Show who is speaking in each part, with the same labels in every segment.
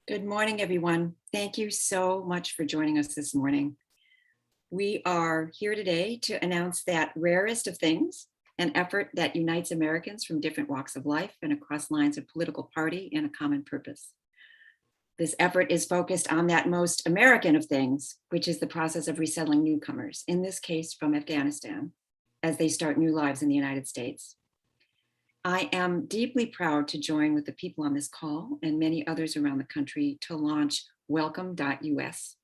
Speaker 1: Good morning, everyone. Thank you so much for joining us this morning. We are here today to announce that Rarest of Things, an effort that unites Americans from different walks of life and across lines of political party and a common purpose. This effort is focused on that most American of things, which is the process of resettling newcomers, in this case from Afghanistan, as they start new lives in the United States. I am deeply proud to join with the people on this call and many others around the country to launch Welcome.us,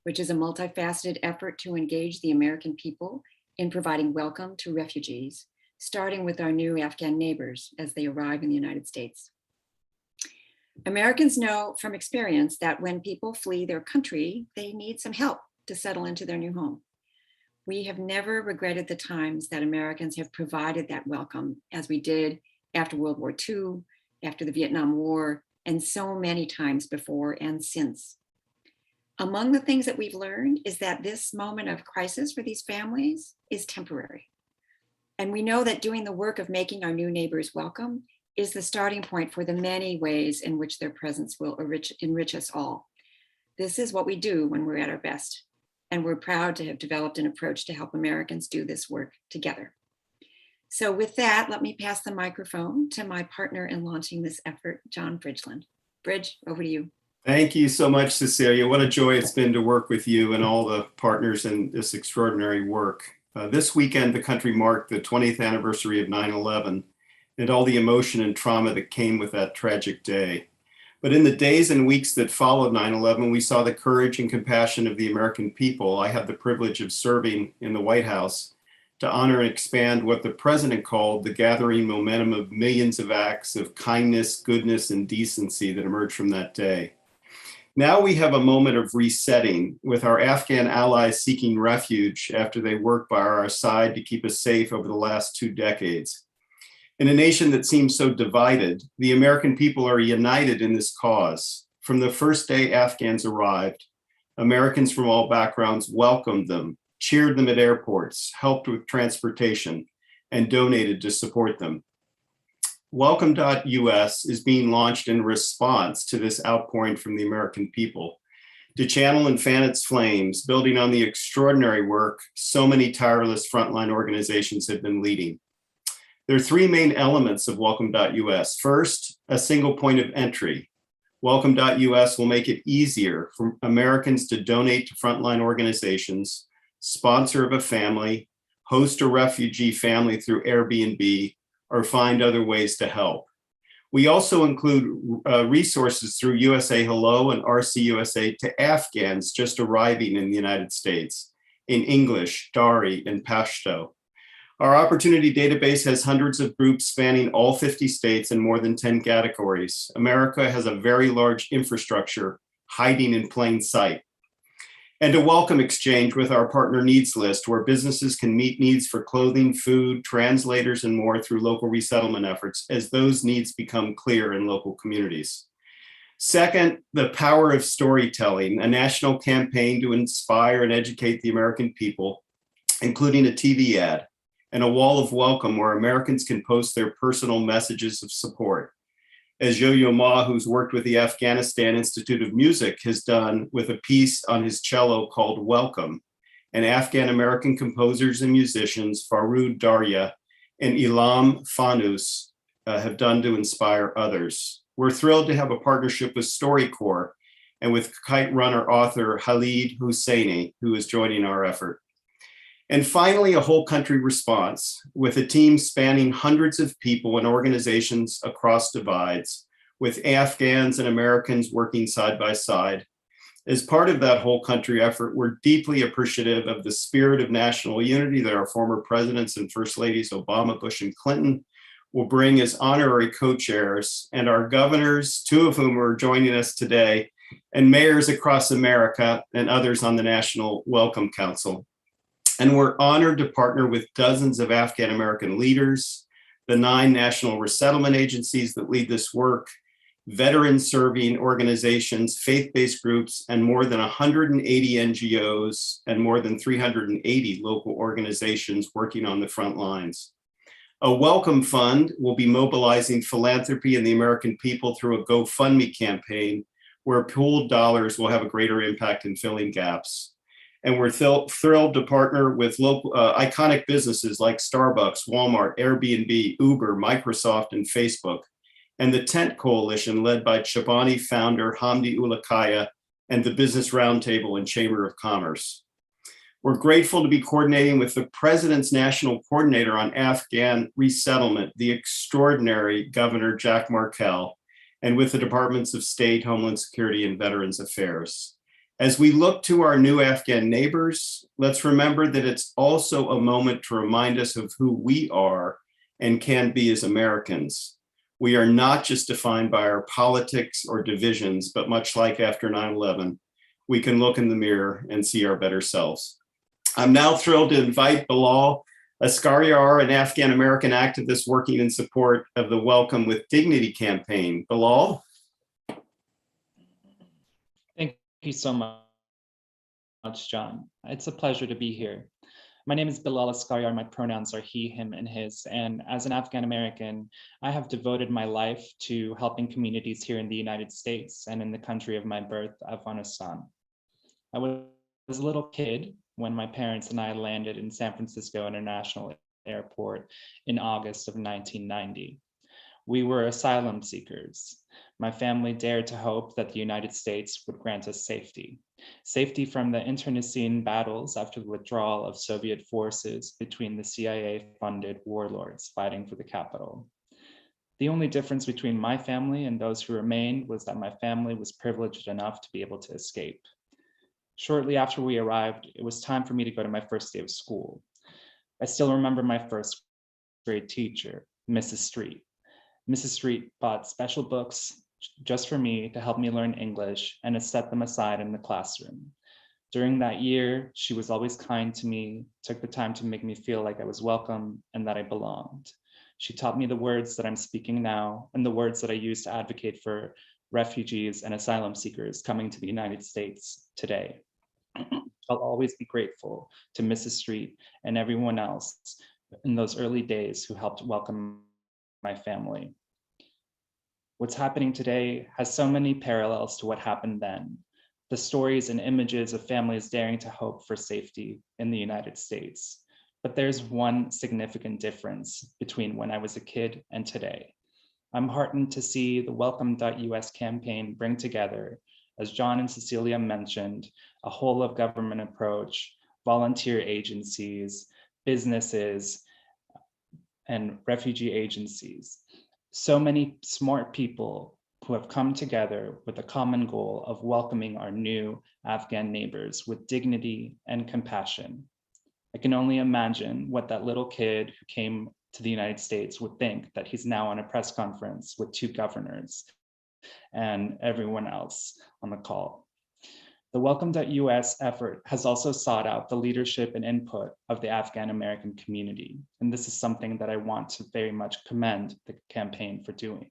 Speaker 1: which is a multifaceted effort to engage the American people in providing welcome to refugees, starting with our new Afghan neighbors as they arrive in the United States. Americans know from experience that when people flee their country, they need some help to settle into their new home. We have never regretted the times that Americans have provided that welcome, as we did after World War II, after the Vietnam War, and so many times before and since. Among the things that we've learned is that this moment of crisis for these families is temporary. And we know that doing the work of making our new neighbors welcome is the starting point for the many ways in which their presence will enrich us all. This is what we do when we're at our best. And we're proud to have developed an approach to help Americans do this work together. So with that, let me pass the microphone to my partner in launching this effort, John Bridgeland. Bridge, over to you.
Speaker 2: Thank you so much, Cecilia. What a joy it's been to work with you and all the partners in this extraordinary work. This weekend, the country marked the 20th anniversary of 9/11 and all the emotion and trauma that came with that tragic day. But in the days and weeks that followed 9/11, we saw the courage and compassion of the American people. I had the privilege of serving in the White House to honor and expand what the president called the gathering momentum of millions of acts of kindness, goodness, and decency that emerged from that day. Now we have a moment of resetting with our Afghan allies seeking refuge after they worked by our side to keep us safe over the last 2 decades. In a nation that seems so divided, the American people are united in this cause. From the first day Afghans arrived, Americans from all backgrounds welcomed them, cheered them at airports, helped with transportation, and donated to support them. Welcome.us is being launched in response to this outpouring from the American people to channel and fan its flames, building on the extraordinary work so many tireless frontline organizations have been leading. There are 3 main elements of Welcome.us. First, a single point of entry. Welcome.us will make it easier for Americans to donate to frontline organizations, sponsor of a family, host a refugee family through Airbnb, or find other ways to help. We also include resources through USA Hello and RCUSA to Afghans just arriving in the United States in English, Dari, and Pashto. Our opportunity database has hundreds of groups spanning all 50 states and more than 10 categories. America has a very large infrastructure hiding in plain sight. And a welcome exchange with our partner needs list, where businesses can meet needs for clothing, food, translators, and more through local resettlement efforts as those needs become clear in local communities. Second, the power of storytelling, a national campaign to inspire and educate the American people, including a TV ad and a wall of welcome where Americans can post their personal messages of support. As Yo-Yo Ma, who's worked with the Afghanistan Institute of Music, has done with a piece on his cello called Welcome, and Afghan-American composers and musicians Faroud Darya and Ilham Fanous have done to inspire others. We're thrilled to have a partnership with StoryCorps and with Kite Runner author Khalid Husseini, who is joining our effort. And finally, a whole country response with a team spanning hundreds of people and organizations across divides, with Afghans and Americans working side by side. As part of that whole country effort, we're deeply appreciative of the spirit of national unity that our former presidents and first ladies Obama, Bush, and Clinton will bring as honorary co-chairs, and our governors, 2 of whom are joining us today, and mayors across America and others on the National Welcome Council. And we're honored to partner with dozens of Afghan-American leaders, the 9 national resettlement agencies that lead this work, veteran-serving organizations, faith-based groups, and more than 180 NGOs and more than 380 local organizations working on the front lines. A Welcome Fund will be mobilizing philanthropy and the American people through a GoFundMe campaign where pooled dollars will have a greater impact in filling gaps. And we're thrilled to partner with local iconic businesses like Starbucks, Walmart, Airbnb, Uber, Microsoft, and Facebook, and the Tent Coalition led by Chobani founder Hamdi Ulakaya and the Business Roundtable and Chamber of Commerce. We're grateful to be coordinating with the President's National Coordinator on Afghan Resettlement, the extraordinary Governor Jack Markell, and with the Departments of State, Homeland Security, and Veterans Affairs. As we look to our new Afghan neighbors, let's remember that it's also a moment to remind us of who we are and can be as Americans. We are not just defined by our politics or divisions, but much like after 9/11, we can look in the mirror and see our better selves. I'm now thrilled to invite Bilal Askaryar, an Afghan-American activist working in support of the Welcome with Dignity campaign. Bilal?
Speaker 3: Thank you so much, John. It's a pleasure to be here. My name is Bilal Askaryar. My pronouns are he, him, and his. And as an Afghan-American, I have devoted my life to helping communities here in the United States and in the country of my birth, Afghanistan. I was a little kid when my parents and I landed in San Francisco International Airport in August of 1990. We were asylum seekers. My family dared to hope that the United States would grant us safety. Safety from the internecine battles after the withdrawal of Soviet forces between the CIA-funded warlords fighting for the capital. The only difference between my family and those who remained was that my family was privileged enough to be able to escape. Shortly after we arrived, it was time for me to go to my first day of school. I still remember my first grade teacher, Mrs. Street. Mrs. Street bought special books just for me to help me learn English and to set them aside in the classroom. During that year, she was always kind to me, took the time to make me feel like I was welcome and that I belonged. She taught me the words that I'm speaking now and the words that I use to advocate for refugees and asylum seekers coming to the United States today. I'll always be grateful to Mrs. Street and everyone else in those early days who helped welcome my family. What's happening today has so many parallels to what happened then. The stories and images of families daring to hope for safety in the United States. But there's one significant difference between when I was a kid and today. I'm heartened to see the Welcome.us campaign bring together, as John and Cecilia mentioned, a whole of government approach, volunteer agencies, businesses, and refugee agencies. So many smart people who have come together with a common goal of welcoming our new Afghan neighbors with dignity and compassion. I can only imagine what that little kid who came to the United States would think that he's now on a press conference with two governors and everyone else on the call. The Welcome.us effort has also sought out the leadership and input of the Afghan-American community. And this is something that I want to very much commend the campaign for doing.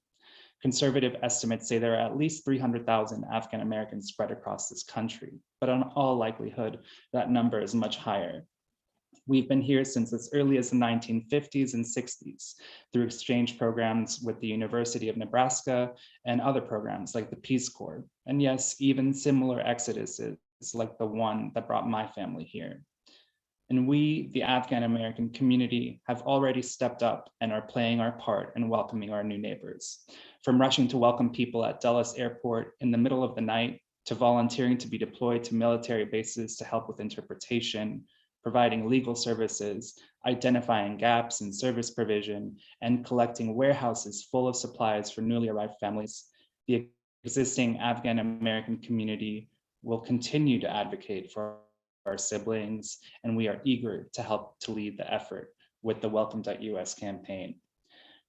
Speaker 3: Conservative estimates say there are at least 300,000 Afghan-Americans spread across this country, but in all likelihood, that number is much higher. We've been here since as early as the 1950s and 60s through exchange programs with the University of Nebraska and other programs like the Peace Corps. And yes, even similar exoduses like the one that brought my family here. And we, the Afghan-American community, have already stepped up and are playing our part in welcoming our new neighbors. From rushing to welcome people at Dulles Airport in the middle of the night, to volunteering to be deployed to military bases to help with interpretation, providing legal services, identifying gaps in service provision, and collecting warehouses full of supplies for newly arrived families, the existing Afghan-American community will continue to advocate for our siblings, and we are eager to help to lead the effort with the Welcome.us campaign.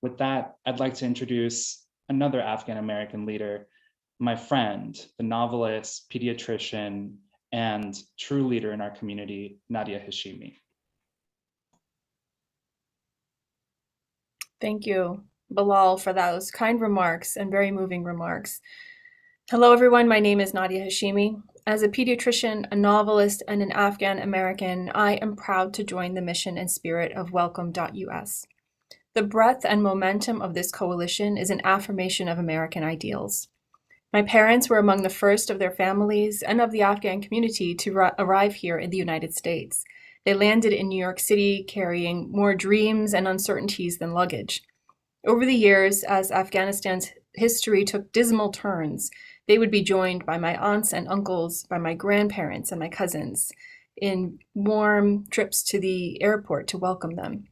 Speaker 3: With that, I'd like to introduce another Afghan-American leader, my friend, the novelist, pediatrician, and true leader in our community, Nadia Hashimi.
Speaker 4: Thank you, Balal, for those kind remarks and very moving remarks. Hello, everyone. My name is Nadia Hashimi. As a pediatrician, a novelist, and an Afghan-American, I am proud to join the mission and spirit of Welcome.us. The breadth and momentum of this coalition is an affirmation of American ideals. My parents were among the first of their families and of the Afghan community to arrive here in the United States. They landed in New York City carrying more dreams and uncertainties than luggage. Over the years, as Afghanistan's history took dismal turns, they would be joined by my aunts and uncles, by my grandparents and my cousins, in warm trips to the airport to welcome them.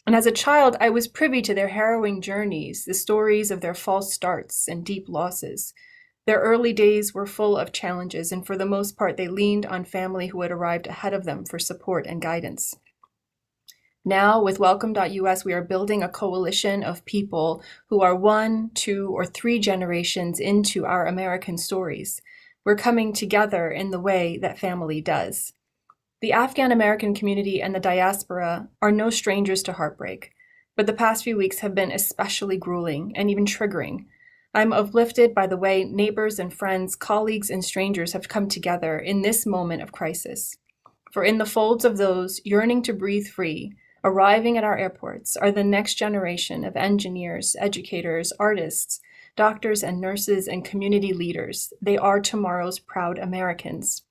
Speaker 4: And as a child, I was privy to their harrowing journeys, the stories of their false starts and deep losses. Their early days were full of challenges, and for the most part, they leaned on family who had arrived ahead of them for support and guidance. Now, with Welcome.us, we are building a coalition of people who are 1, 2, or 3 generations into our American stories. We're coming together in the way that family does. The Afghan-American community and the diaspora are no strangers to heartbreak, but the past few weeks have been especially grueling and even triggering. I'm uplifted by the way neighbors and friends, colleagues and strangers have come together in this moment of crisis. For in the folds of those yearning to breathe free, arriving at our airports are the next generation of engineers, educators, artists, doctors and nurses, and community leaders. They are tomorrow's proud Americans.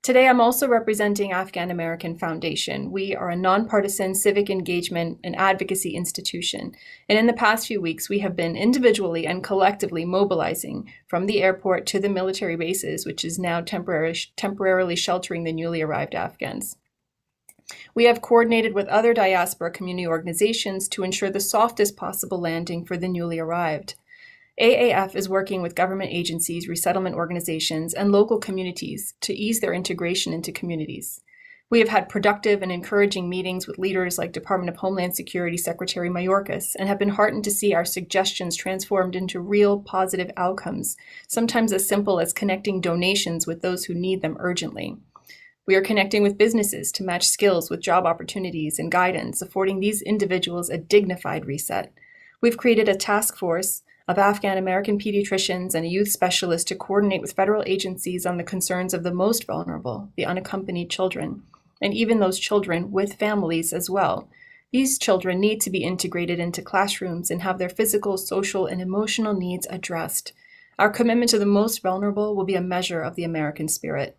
Speaker 4: Today, I'm also representing Afghan-American Foundation. We are a nonpartisan civic engagement and advocacy institution. And in the past few weeks, we have been individually and collectively mobilizing from the airport to the military bases, which is now temporarily sheltering the newly arrived Afghans. We have coordinated with other diaspora community organizations to ensure the softest possible landing for the newly arrived. AAF is working with government agencies, resettlement organizations, and local communities to ease their integration into communities. We have had productive and encouraging meetings with leaders like Department of Homeland Security Secretary Mayorkas and have been heartened to see our suggestions transformed into real positive outcomes, sometimes as simple as connecting donations with those who need them urgently. We are connecting with businesses to match skills with job opportunities and guidance, affording these individuals a dignified reset. We've created a task force of Afghan-American pediatricians and a youth specialist to coordinate with federal agencies on the concerns of the most vulnerable, the unaccompanied children, and even those children with families as well. These children need to be integrated into classrooms and have their physical, social, and emotional needs addressed. Our commitment to the most vulnerable will be a measure of the American spirit.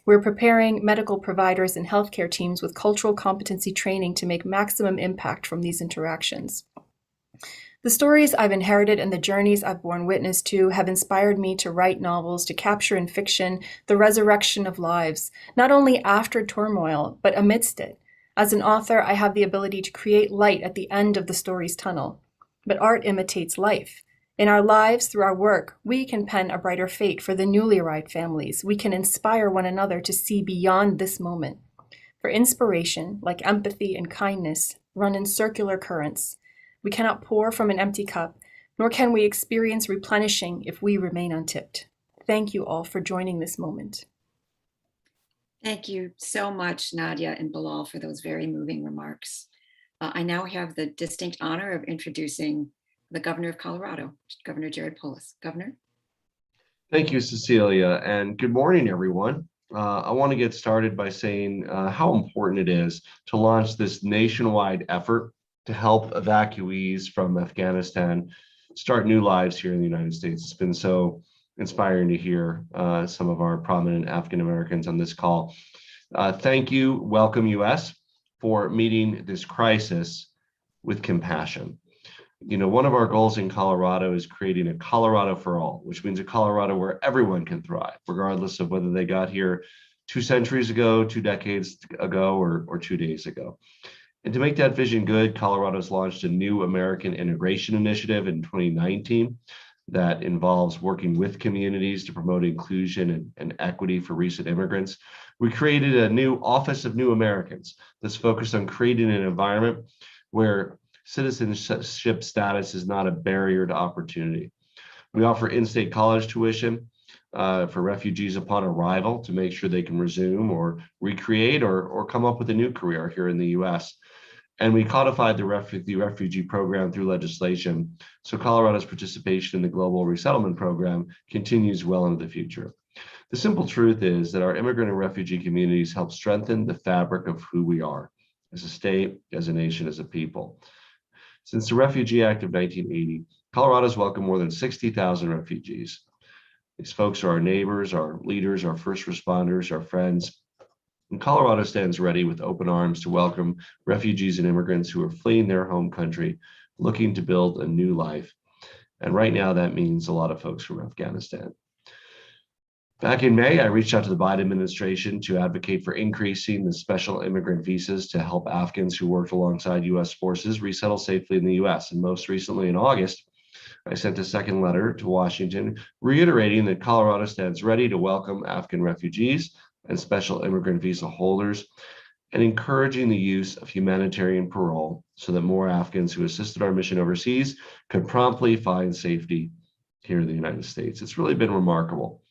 Speaker 4: We're preparing medical providers and healthcare teams with cultural competency training to make maximum impact from these interactions. The stories I've inherited and the journeys I've borne witness to have inspired me to write novels to capture in fiction the resurrection of lives, not only after turmoil, but amidst it. As an author, I have the ability to create light at the end of the story's tunnel. But art imitates life. In our lives, through our work, we can pen a brighter fate for the newly arrived families. We can inspire one another to see beyond this moment. For inspiration, like empathy and kindness, run in circular currents. We cannot pour from an empty cup, nor can we experience replenishing if we remain untipped. Thank you all for joining this moment.
Speaker 1: Thank you so much, Nadia and Bilal, for those very moving remarks. I now have the distinct honor of introducing the Governor of Colorado, Governor Jared Polis. Governor?
Speaker 5: Thank you, Cecilia, and good morning, everyone. I want to get started by saying how important it is to launch this nationwide effort to help evacuees from Afghanistan start new lives here in the United States. It's been so inspiring to hear some of our prominent African Americans on this call. Thank you, Welcome US, for meeting this crisis with compassion. You know, one of our goals in Colorado is creating a Colorado for all, which means a Colorado where everyone can thrive, regardless of whether they got here 2 centuries ago, 2 decades ago, or 2 days ago. And to make that vision good, Colorado's launched a new American integration initiative in 2019 that involves working with communities to promote inclusion and equity for recent immigrants. We created a new Office of New Americans that's focused on creating an environment where citizenship status is not a barrier to opportunity. We offer in-state college tuition for refugees upon arrival to make sure they can resume or recreate or come up with a new career here in the US. And we codified the refugee program through legislation, so Colorado's participation in the global resettlement program continues well into the future. The simple truth is that our immigrant and refugee communities help strengthen the fabric of who we are as a state, as a nation, as a people. Since the Refugee Act of 1980, Colorado's welcomed more than 60,000 refugees. These folks are our neighbors, our leaders, our first responders, our friends. And Colorado stands ready with open arms to welcome refugees and immigrants who are fleeing their home country, looking to build a new life. And right now, that means a lot of folks from Afghanistan. Back in May, I reached out to the Biden administration to advocate for increasing the special immigrant visas to help Afghans who worked alongside U.S. forces resettle safely in the U.S. And most recently in August, I sent a second letter to Washington reiterating that Colorado stands ready to welcome Afghan refugees and special immigrant visa holders and encouraging the use of humanitarian parole so that more Afghans who assisted our mission overseas could promptly find safety here in the United States. It's really been remarkable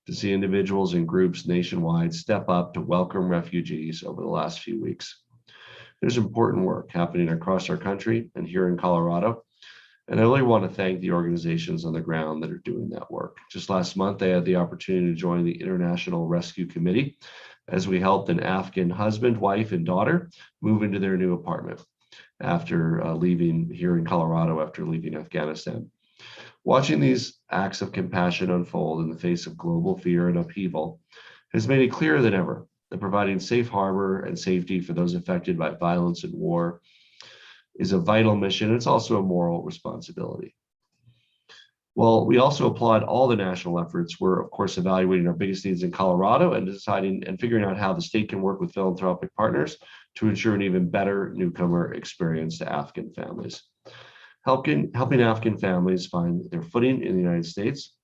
Speaker 5: to see individuals and groups nationwide step up to welcome refugees over the last few weeks. There's important work happening across our country and here in Colorado. And I really want to thank the organizations on the ground that are doing that work. Just last month, I had the opportunity to join the International Rescue Committee as we helped an Afghan husband, wife, and daughter move into their new apartment after leaving here in Colorado after leaving Afghanistan. Watching these acts of compassion unfold in the face of global fear and upheaval has made it clearer than ever that providing safe harbor and safety for those affected by violence and war is a vital mission. It's also a moral responsibility. Well, we also applaud all the national efforts. We're, of course, evaluating our biggest needs in Colorado and deciding and figuring out how the state can work with philanthropic partners to ensure an even better newcomer experience to Afghan families. Helping Afghan families find their footing in the United States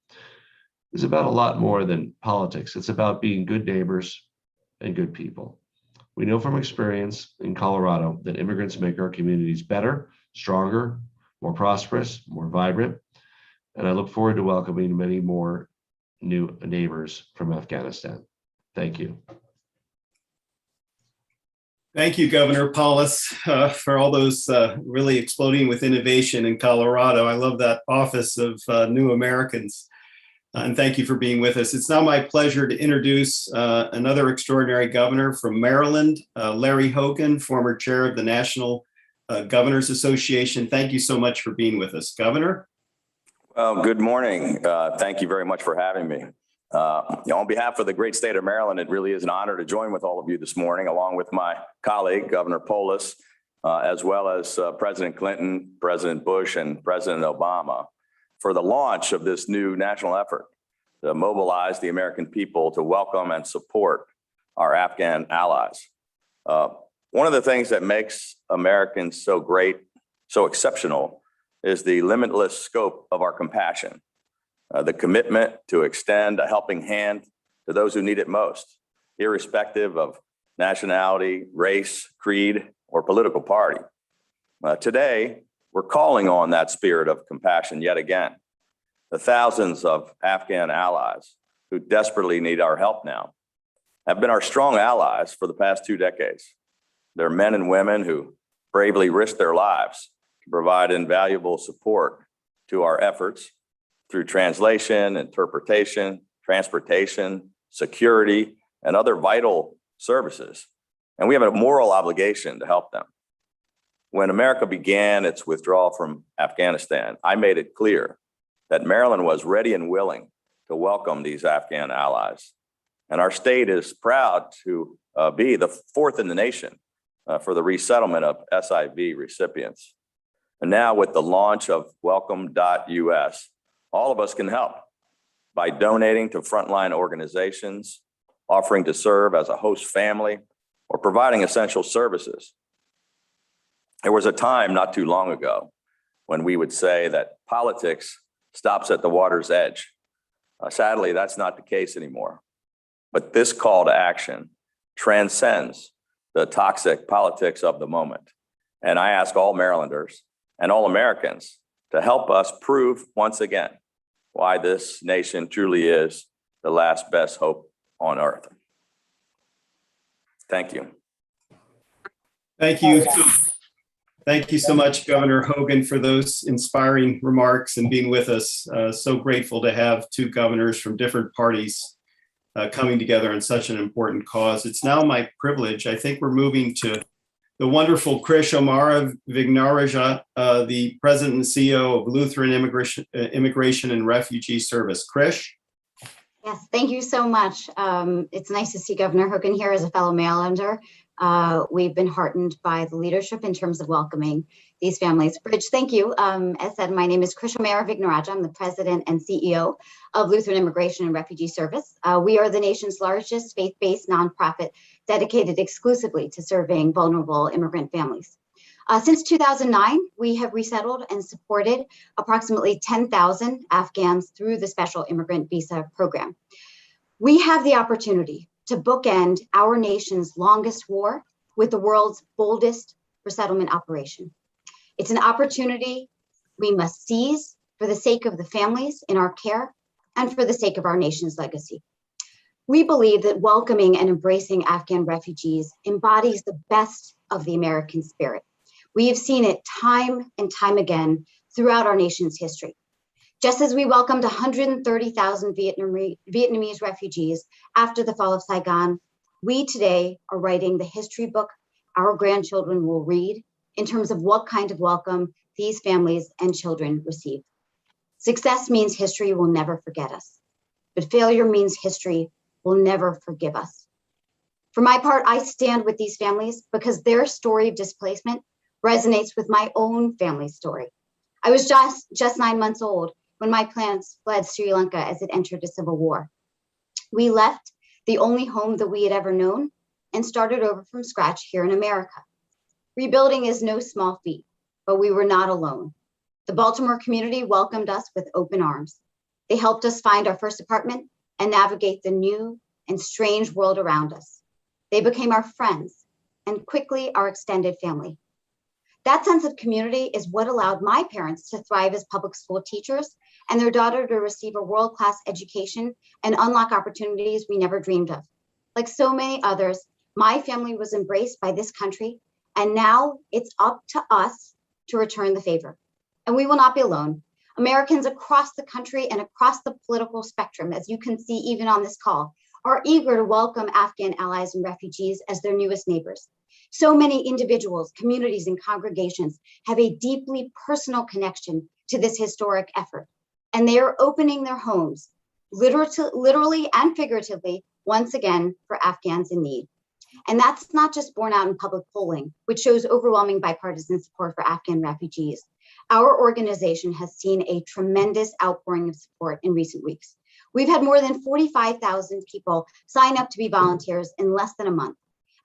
Speaker 5: is about a lot more than politics. It's about being good neighbors and good people. We know from experience in Colorado that immigrants make our communities better, stronger, more prosperous, more vibrant. And I look forward to welcoming many more new neighbors from Afghanistan. Thank you.
Speaker 2: Thank you, Governor Polis, for all those really exploding with innovation in Colorado. I love that office of New Americans. And thank you for being with us. It's now my pleasure to introduce another extraordinary governor from Maryland, Larry Hogan, former chair of the National Governors Association. Thank you so much for being with us, Governor.
Speaker 6: Well, good morning. Thank you very much for having me. On behalf of the great state of Maryland, it really is an honor to join with all of you this morning, along with my colleague, Governor Polis, as well as President Clinton, President Bush, and President Obama, for the launch of this new national effort to mobilize the American people to welcome and support our Afghan allies. One of the things that makes Americans so great, so exceptional, is the limitless scope of our compassion. The commitment to extend a helping hand to those who need it most, irrespective of nationality, race, creed, or political party. Today, we're calling on that spirit of compassion yet again. The thousands of Afghan allies who desperately need our help now have been our strong allies for the past 2 decades. They're men and women who bravely risk their lives to provide invaluable support to our efforts through translation, interpretation, transportation, security, and other vital services. And we have a moral obligation to help them. When America began its withdrawal from Afghanistan, I made it clear that Maryland was ready and willing to welcome these Afghan allies. And our state is proud to be the 4th in the nation for the resettlement of SIV recipients. And now with the launch of welcome.us, all of us can help by donating to frontline organizations, offering to serve as a host family, or providing essential services. There was a time not too long ago when we would say that politics stops at the water's edge. Sadly, that's not the case anymore. But this call to action transcends the toxic politics of the moment. And I ask all Marylanders and all Americans to help us prove once again why this nation truly is the last best hope on earth. Thank you.
Speaker 2: Thank you. Thank you so much, Governor Hogan, for those inspiring remarks and being with us. So grateful to have 2 governors from different parties coming together on such an important cause. It's now my privilege. I think we're moving to the wonderful Krish of Vignarajah, the President and CEO of Lutheran Immigration and Refugee Service. Krish.
Speaker 7: Yes, thank you so much. It's nice to see Governor Hogan here as a fellow Marylander. We've been heartened by the leadership in terms of welcoming these families. Bridge, thank you. As said, my name is Krish Vignarajah. I'm the president and CEO of Lutheran Immigration and Refugee Service. We are the nation's largest faith-based nonprofit dedicated exclusively to serving vulnerable immigrant families. Since 2009, we have resettled and supported approximately 10,000 Afghans through the Special Immigrant Visa Program. We have the opportunity to bookend our nation's longest war with the world's boldest resettlement operation. It's an opportunity we must seize for the sake of the families in our care and for the sake of our nation's legacy. We believe that welcoming and embracing Afghan refugees embodies the best of the American spirit. We have seen it time and time again throughout our nation's history. Just as we welcomed 130,000 Vietnamese refugees after the fall of Saigon, we today are writing the history book our grandchildren will read in terms of what kind of welcome these families and children receive. Success means history will never forget us, but failure means history will never forgive us. For my part, I stand with these families because their story of displacement resonates with my own family story. I was just 9 months old when my parents fled Sri Lanka as it entered a civil war. We left the only home that we had ever known and started over from scratch here in America. Rebuilding is no small feat, but we were not alone. The Baltimore community welcomed us with open arms. They helped us find our first apartment and navigate the new and strange world around us. They became our friends and quickly our extended family. That sense of community is what allowed my parents to thrive as public school teachers and their daughter to receive a world-class education and unlock opportunities we never dreamed of. Like so many others, my family was embraced by this country, and now it's up to us to return the favor. And we will not be alone. Americans across the country and across the political spectrum, as you can see even on this call, are eager to welcome Afghan allies and refugees as their newest neighbors. So many individuals, communities, and congregations have a deeply personal connection to this historic effort, and they are opening their homes, literally and figuratively, once again for Afghans in need. And that's not just borne out in public polling, which shows overwhelming bipartisan support for Afghan refugees. Our organization has seen a tremendous outpouring of support in recent weeks. We've had more than 45,000 people sign up to be volunteers in less than a month.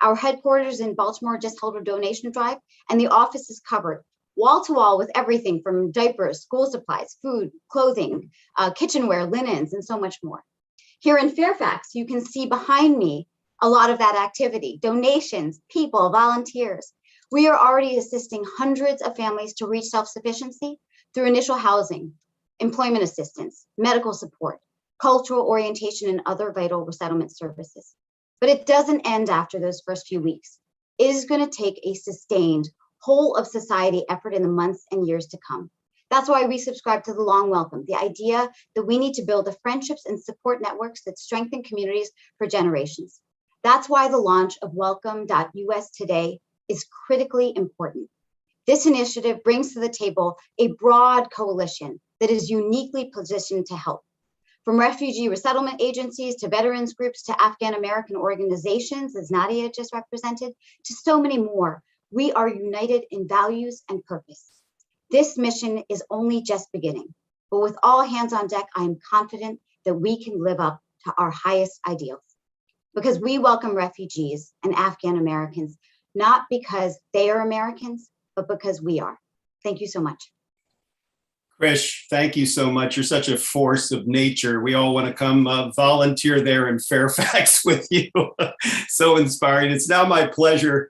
Speaker 7: Our headquarters in Baltimore just held a donation drive, and the office is covered wall to wall with everything from diapers, school supplies, food, clothing, kitchenware, linens, and so much more. Here in Fairfax, you can see behind me a lot of that activity: donations, people, volunteers. We are already assisting hundreds of families to reach self-sufficiency through initial housing, employment assistance, medical support, cultural orientation, and other vital resettlement services. But it doesn't end after those first few weeks. It is going to take a sustained whole of society effort in the months and years to come. That's why we subscribe to the long welcome, the idea that we need to build the friendships and support networks that strengthen communities for generations. That's why the launch of welcome.us today is critically important. This initiative brings to the table a broad coalition that is uniquely positioned to help. From refugee resettlement agencies to veterans groups to Afghan-American organizations, as Nadia just represented, to so many more, we are united in values and purpose. This mission is only just beginning, but with all hands on deck, I am confident that we can live up to our highest ideals. Because we welcome refugees and Afghan-Americans, not because they are Americans, but because we are. Thank you so much.
Speaker 2: Krish, thank you so much. You're such a force of nature. We all want to come volunteer there in Fairfax with you. So inspiring. It's now my pleasure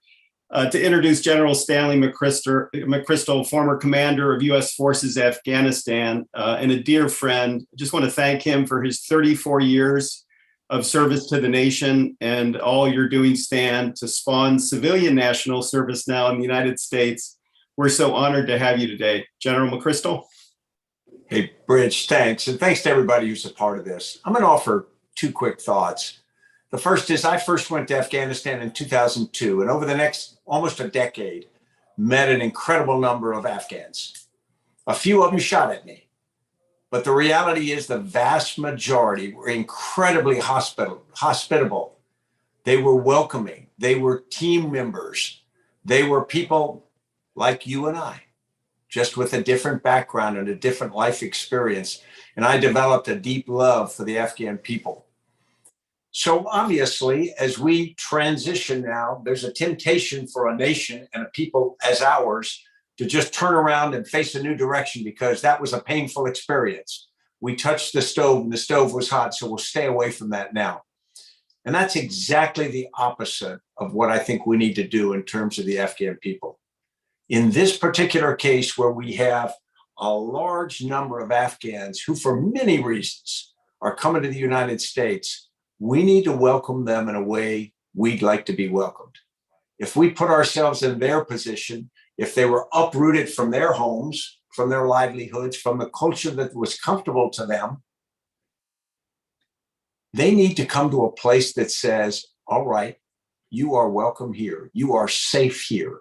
Speaker 2: to introduce General Stanley McChrystal, former commander of U.S. Forces Afghanistan, and a dear friend. I just want to thank him for his 34 years of service to the nation and all you're doing, Stan, to spawn civilian national service now in the United States. We're so honored to have you today. General McChrystal.
Speaker 8: Hey, Bridge, thanks. And thanks to everybody who's a part of this. I'm going to offer two quick thoughts. The first is I first went to Afghanistan in 2002, and over the next almost a decade, met an incredible number of Afghans. A few of them shot at me. But the reality is the vast majority were incredibly hospitable. They were welcoming. They were team members. They were people like you and I, just with a different background and a different life experience. And I developed a deep love for the Afghan people. So obviously, as we transition now, there's a temptation for a nation and a people as ours to just turn around and face a new direction because that was a painful experience. We touched the stove and the stove was hot, so we'll stay away from that now. And that's exactly the opposite of what I think we need to do in terms of the Afghan people. In this particular case, where we have a large number of Afghans who, for many reasons, are coming to the United States, we need to welcome them in a way we'd like to be welcomed. If we put ourselves in their position, if they were uprooted from their homes, from their livelihoods, from the culture that was comfortable to them, they need to come to a place that says, all right, you are welcome here. You are safe here.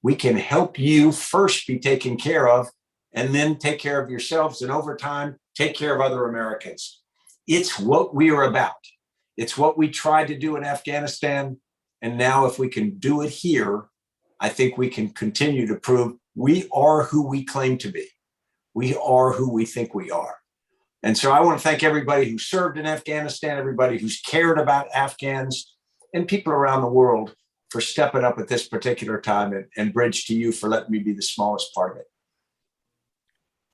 Speaker 8: We can help you first be taken care of and then take care of yourselves. And over time, take care of other Americans. It's what we are about. It's what we tried to do in Afghanistan. And now if we can do it here, I think we can continue to prove we are who we claim to be. We are who we think we are. And so I want to thank everybody who served in Afghanistan, everybody who's cared about Afghans, and people around the world for stepping up at this particular time, and Bridge, to you for letting me be the smallest part of it.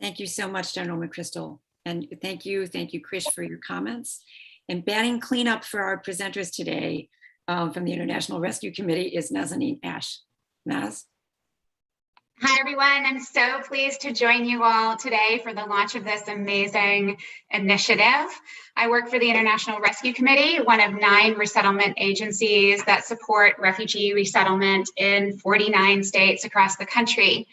Speaker 1: Thank you so much, General McChrystal. And thank you, Krish, for your comments. And banning cleanup for our presenters today from the International Rescue Committee is Nazanin Ash. Naz?
Speaker 9: Hi, everyone. I'm so pleased to join you all today for the launch of this amazing initiative. I work for the International Rescue Committee, one of 9 resettlement agencies that support refugee resettlement in 49 states across the country.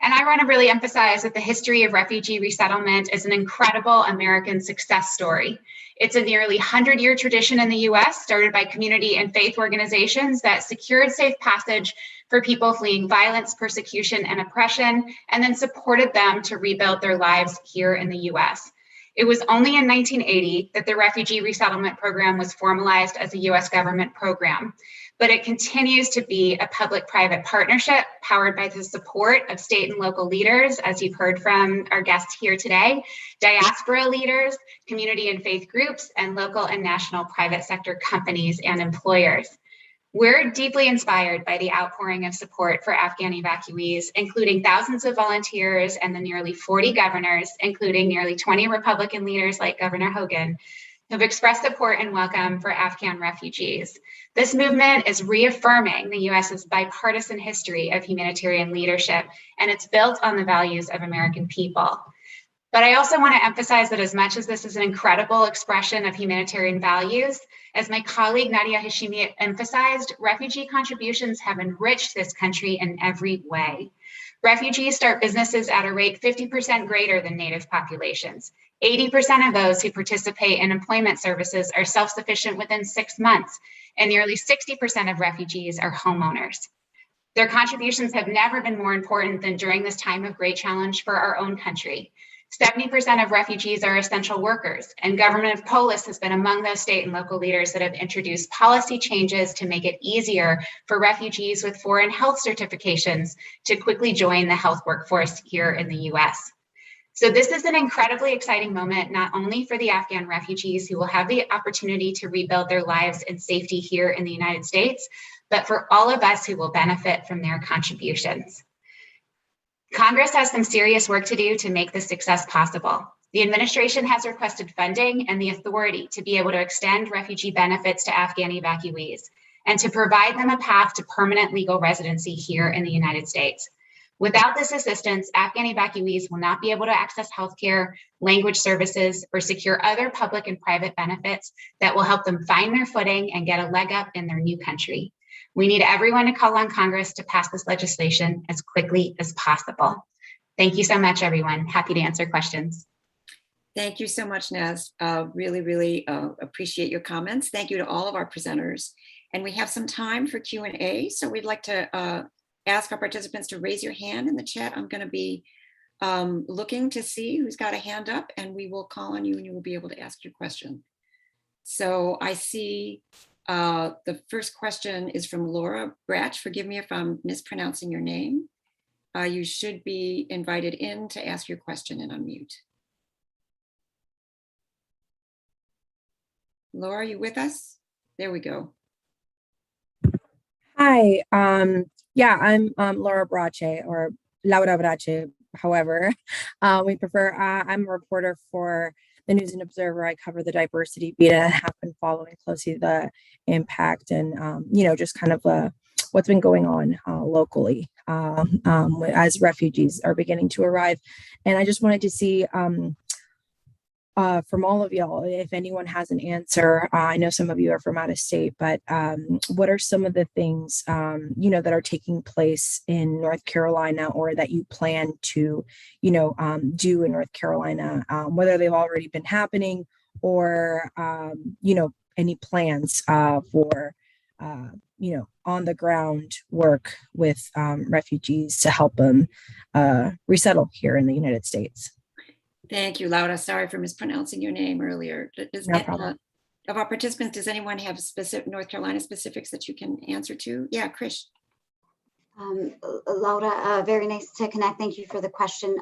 Speaker 9: And I want to really emphasize that the history of refugee resettlement is an incredible American success story. It's a nearly 100-year tradition in the US, started by community and faith organizations that secured safe passage for people fleeing violence, persecution, and oppression, and then supported them to rebuild their lives here in the US. It was only in 1980 that the Refugee Resettlement Program was formalized as a US government program, but it continues to be a public-private partnership powered by the support of state and local leaders, as you've heard from our guests here today, diaspora leaders, community and faith groups, and local and national private sector companies and employers. We're deeply inspired by the outpouring of support for Afghan evacuees, including thousands of volunteers and the nearly 40 governors, including nearly 20 Republican leaders like Governor Hogan, who've expressed support and welcome for Afghan refugees. This movement is reaffirming the US's bipartisan history of humanitarian leadership, and it's built on the values of American people. But I also want to emphasize that as much as this is an incredible expression of humanitarian values, as my colleague Nadia Hashimi emphasized, refugee contributions have enriched this country in every way. Refugees start businesses at a rate 50% greater than native populations. 80% of those who participate in employment services are self-sufficient within 6 months, and nearly 60% of refugees are homeowners. Their contributions have never been more important than during this time of great challenge for our own country. 70% of refugees are essential workers, and government of Polis has been among those state and local leaders that have introduced policy changes to make it easier for refugees with foreign health certifications to quickly join the health workforce here in the US. So this is an incredibly exciting moment, not only for the Afghan refugees who will have the opportunity to rebuild their lives in safety here in the United States, but for all of us who will benefit from their contributions. Congress has some serious work to do to make this success possible. The administration has requested funding and the authority to be able to extend refugee benefits to Afghan evacuees and to provide them a path to permanent legal residency here in the United States. Without this assistance, Afghan evacuees will not be able to access healthcare, language services, or secure other public and private benefits that will help them find their footing and get a leg up in their new country. We need everyone to call on Congress to pass this legislation as quickly as possible. Thank you so much, everyone. Happy to answer questions.
Speaker 1: Thank you so much, Naz. Really appreciate your comments. Thank you to all of our presenters. And we have some time for Q&A. So we'd like to ask our participants to raise your hand in the chat. I'm going to be looking to see who's got a hand up, and we will call on you and you will be able to ask your question. So I see the first question is from Laura Bratch. Forgive me if I'm mispronouncing your name. You should be invited in to ask your question and unmute. Laura, are you with us? There we go.
Speaker 10: Hi, yeah, I'm Laura Brache, or Laura Brache, however we prefer. I'm a reporter for the News and Observer. I cover the diversity beat and have been following closely the impact and, you know, just kind of what's been going on locally as refugees are beginning to arrive. And I just wanted to see from all of y'all, if anyone has an answer. I know some of you are from out of state, but what are some of the things, you know, that are taking place in North Carolina or that you plan to, you know, do in North Carolina, whether they've already been happening or, you know, any plans for, you know, on the ground work with refugees to help them resettle here in the United States.
Speaker 1: Thank you, Laura. Sorry for mispronouncing your name earlier.
Speaker 10: No problem.
Speaker 1: Of our participants, does anyone have specific North Carolina specifics that you can answer to? Yeah, Krish.
Speaker 7: Laura, very nice to connect. Thank you for the question.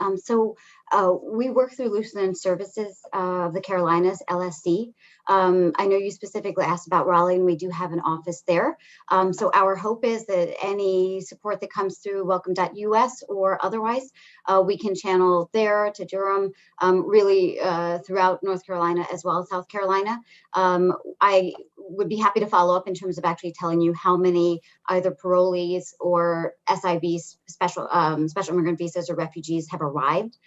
Speaker 7: We work through Lutheran Services of the Carolinas, LSC. I know you specifically asked about Raleigh, and we do have an office there. So our hope is that any support that comes through welcome.us or otherwise, we can channel there to Durham, really throughout North Carolina as well as South Carolina. I would be happy to follow up in terms of actually telling you how many either parolees or SIVs, special immigrant visas or refugees have arrived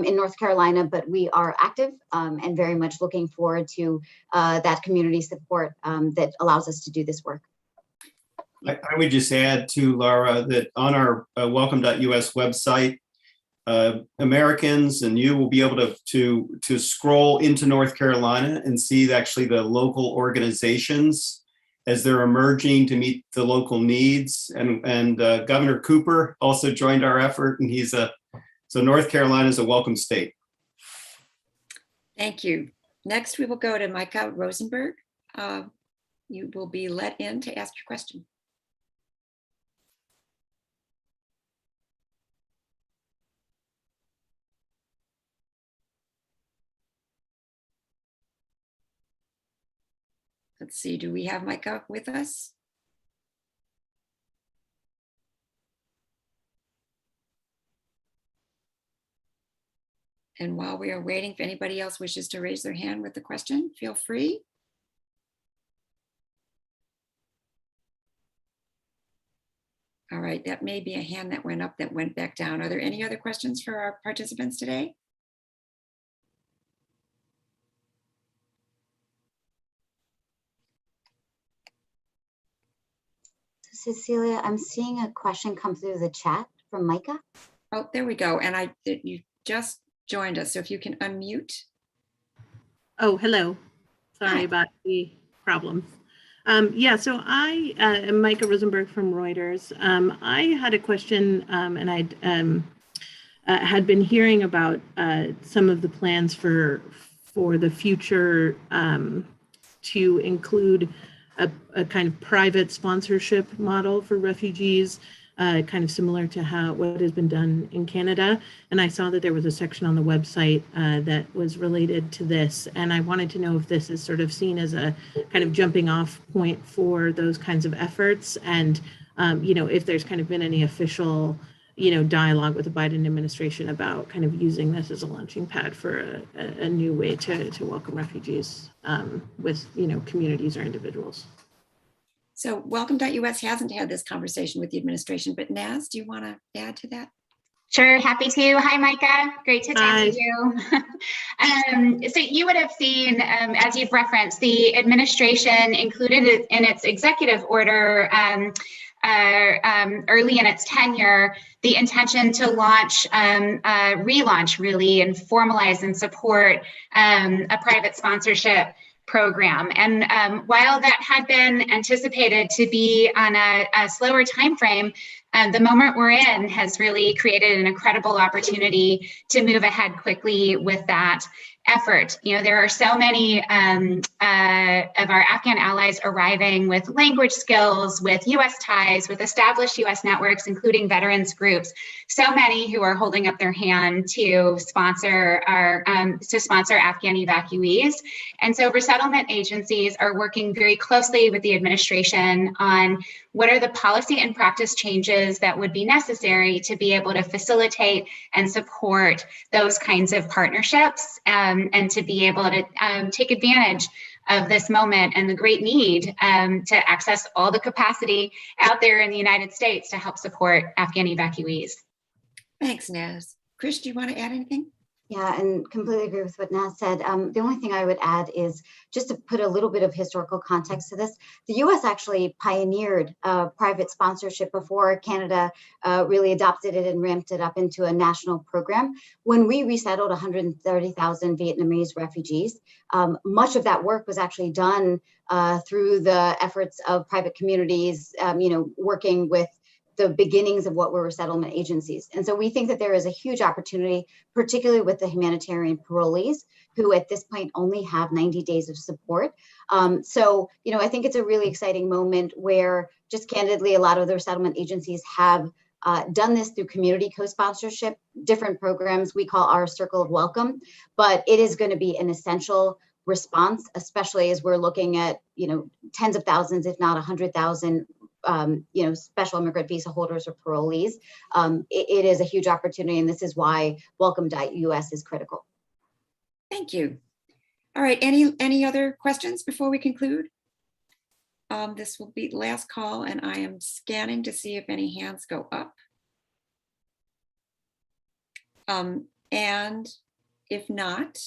Speaker 7: in North Carolina, but we are active and very much looking forward to that community support that allows us to do this work.
Speaker 2: I would just add to Laura that on our welcome.us website, Americans and you will be able to scroll into North Carolina and see actually the local organizations as they're emerging to meet the local needs. And Governor Cooper also joined our effort, and so North Carolina is a welcome state.
Speaker 1: Thank you. Next, we will go to Micah Rosenberg. You will be let in to ask your question. Let's see, do we have Micah with us? And while we are waiting, if anybody else wishes to raise their hand with the question, feel free. All right, that may be a hand that went up that went back down. Are there any other questions for our participants today?
Speaker 7: Cecilia, I'm seeing a question come through the chat from Micah.
Speaker 1: Oh, there we go. And you just joined us. So if you can unmute.
Speaker 11: Oh, hello. Sorry about the problems. Yeah, so I am Micah Rosenberg from Reuters. I had a question, and I had been hearing about some of the plans for the future to include a kind of private sponsorship model for refugees, kind of similar to what has been done in Canada. And I saw that there was a section on the website that was related to this. And I wanted to know if this is sort of seen as a kind of jumping off point for those kinds of efforts. And, you know, if there's kind of been any official, you know, dialogue with the Biden administration about kind of using this as a launching pad for a new way to welcome refugees with, you know, communities or individuals.
Speaker 1: So welcome.us hasn't had this conversation with the administration, but Naz, do you want to add to that?
Speaker 9: Sure, happy to. Hi, Micah. Great to talk to you. So you would have seen, as you've referenced, the administration included in its executive order early in its tenure, the intention to launch, relaunch really, and formalize and support a private sponsorship program. And while that had been anticipated to be on a slower time frame, the moment we're in has really created an incredible opportunity to move ahead quickly with that effort. You know, there are so many of our Afghan allies arriving with language skills, with US ties, with established US networks, including veterans groups, so many who are holding up their hand to sponsor Afghan evacuees. And so resettlement agencies are working very closely with the administration on what are the policy and practice changes that would be necessary to be able to facilitate and support those kinds of partnerships, and to be able to take advantage of this moment and the great need to access all the capacity out there in the United States to help support Afghan evacuees.
Speaker 1: Thanks, Naz. Krish, do you want to add anything?
Speaker 7: Yeah, and completely agree with what Naz said. The only thing I would add is just to put a little bit of historical context to this. The US actually pioneered private sponsorship before Canada really adopted it and ramped it up into a national program. When we resettled 130,000 Vietnamese refugees, much of that work was actually done through the efforts of private communities, working with the beginnings of what were resettlement agencies. And so we think that there is a huge opportunity, particularly with the humanitarian parolees, who at this point only have 90 days of support. So, I think it's a really exciting moment where just candidly, a lot of the resettlement agencies have done this through community co-sponsorship, different programs we call our Circle of Welcome, but it is going to be an essential response, especially as we're looking at, tens of thousands, if not 100,000 special immigrant visa holders or parolees. It is a huge opportunity, and this is why welcome.us is critical.
Speaker 1: Thank you. All right, any other questions before we conclude? This will be the last call, and I am scanning to see if any hands go up. And if not,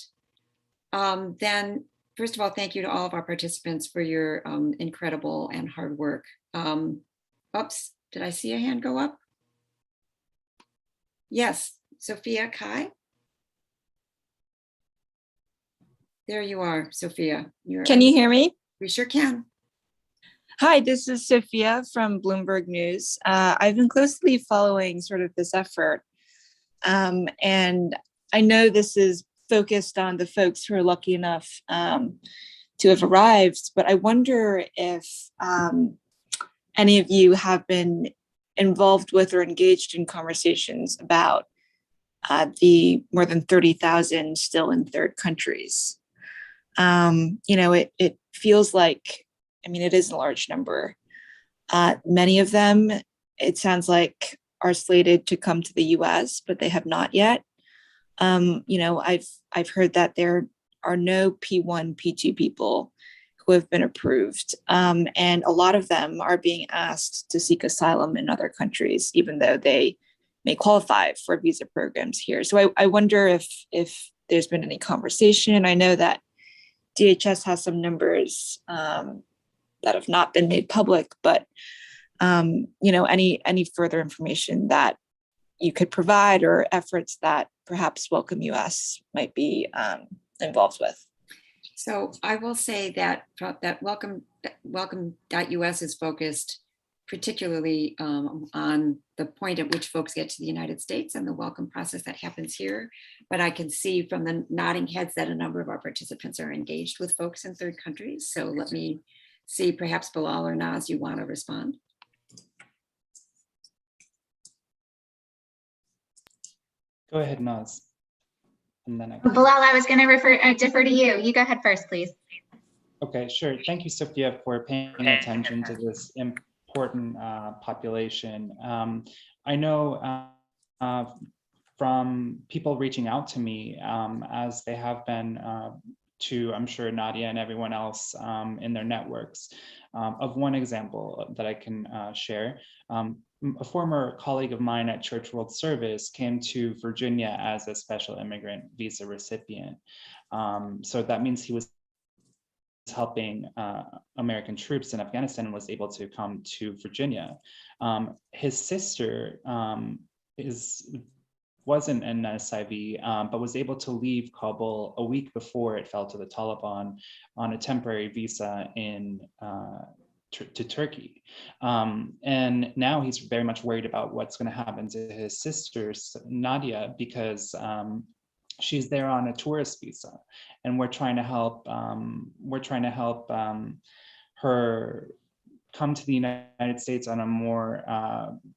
Speaker 1: then first of all, thank you to all of our participants for your incredible and hard work. Oops, did I see a hand go up? Yes, Sophia Kai. There you are, Sophia.
Speaker 12: Can you hear me?
Speaker 1: We sure can.
Speaker 12: Hi, this is Sophia from Bloomberg News. I've been closely following sort of this effort. And I know this is focused on the folks who are lucky enough to have arrived, but I wonder if any of you have been involved with or engaged in conversations about the more than 30,000 still in third countries. It feels like, it is a large number. Many of them, it sounds like, are slated to come to the US, but they have not yet. I've heard that there are no P1, P2 people who have been approved. And a lot of them are being asked to seek asylum in other countries, even though they may qualify for visa programs here. So I wonder if there's been any conversation. I know that DHS has some numbers that have not been made public, but any further information that you could provide or efforts that perhaps Welcome US might be involved with.
Speaker 1: So I will say that welcome.us is focused particularly on the point at which folks get to the United States and the welcome process that happens here. But I can see from the nodding heads that a number of our participants are engaged with folks in third countries. So let me see, perhaps Balal or Naz, you want to respond?
Speaker 3: Go ahead, Naz. And then
Speaker 9: Bilal, I was going to defer to you. You go ahead first, please.
Speaker 3: Okay, sure. Thank you, Sophia, for paying attention to this important population. I know from people reaching out to me, as they have been to, I'm sure, Nadia and everyone else in their networks, of one example that I can share. A former colleague of mine at Church World Service came to Virginia as a special immigrant visa recipient. So that means he was helping American troops in Afghanistan and was able to come to Virginia. His sister wasn't an SIV, but was able to leave Kabul a week before it fell to the Taliban on a temporary visa in to Turkey. And now he's very much worried about what's going to happen to his sister, Nadia, because she's there on a tourist visa, and we're trying to help her come to the United States on a more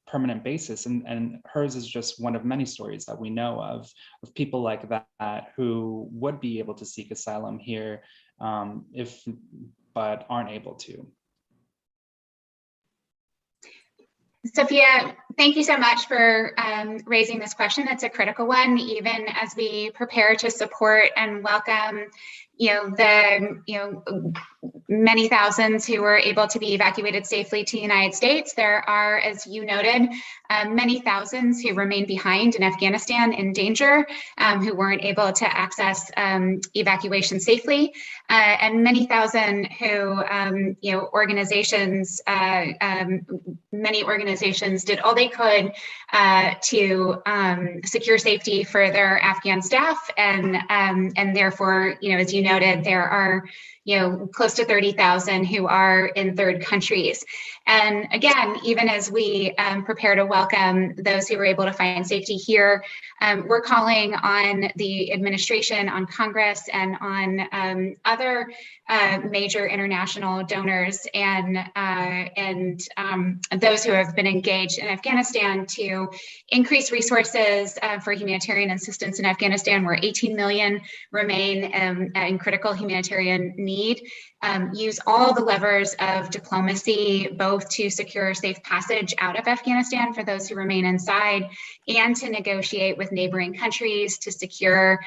Speaker 3: permanent basis. And hers is just one of many stories that we know of people like that who would be able to seek asylum here but aren't able to.
Speaker 9: Sophia, thank you so much for raising this question. It's a critical one, even as we prepare to support and welcome, many thousands who were able to be evacuated safely to the United States. There are, as you noted, many thousands who remain behind in Afghanistan in danger, who weren't able to access evacuation safely, and many thousand who, many organizations did all they could to secure safety for their Afghan staff, and therefore, as you noted, there are close to 30,000 who are in third countries. And again, even as we prepare to welcome those who were able to find safety here, we're calling on the administration, on Congress, and on other major international donors and those who have been engaged in Afghanistan to increase resources for humanitarian assistance in Afghanistan, where 18 million remain in critical humanitarian need. Use all the levers of diplomacy, both to secure safe passage out of Afghanistan for those who remain inside, and to negotiate with neighboring countries to secure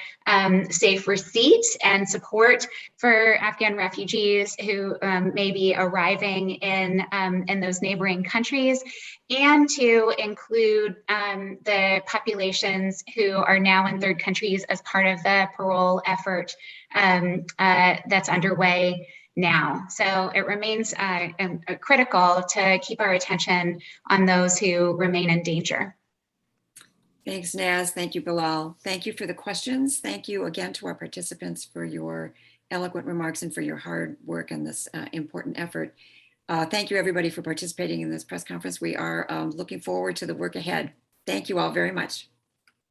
Speaker 9: safe receipt and support for Afghan refugees who may be arriving in those neighboring countries, and to include the populations who are now in third countries as part of the parole effort that's underway now. So it remains critical to keep our attention on those who remain in danger.
Speaker 1: Thanks, Naz. Thank you, Bilal. Thank you for the questions. Thank you again to our participants for your eloquent remarks and for your hard work on this important effort. Thank you, everybody, for participating in this press conference. We are looking forward to the work ahead. Thank you all very much.